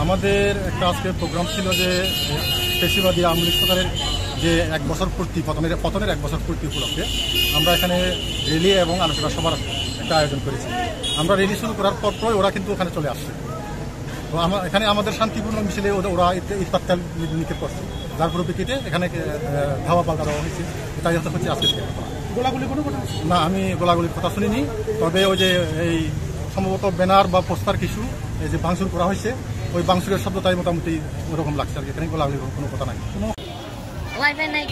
আমাদের একটা আজকে প্রোগ্রাম ছিল যে পেশিবাদী আওয়ামী লীগ সরকারের যে 1 বছর পূর্তি পতনের 1 বছর পূর্তি উপলক্ষে আমরা এখানে র্যালি এবং আলোচনা সভার একটা আয়োজন করেছি। আমরা র্যালি শুরু করার পরপরই ওরা কিন্তু ওখানে চলে আসছে। তো এখানে আমাদের শান্তিপূর্ণ মিছিলে ওরা ইটপাটকেল নিক্ষেপ করছে, যার পরিপ্রেক্ষিতে এখানে ধাওয়া পাল্টা দেওয়া হয়েছে। এটাই হচ্ছে আজকে গোলাগুলি কোনো কথা না, আমি গোলাগুলির কথা শুনিনি। তবে ওই যে এই সম্ভবত ব্যানার বা পোস্টার কিছু এই যে ভাঙচুর করা হয়েছে, ওই ভাঙচুরের শব্দটাই মোটামুটি ওরকম লাগছে আর কি। এখানে গোলাগুলির কোনো কথা নাই। ওয়াইফাই নাই।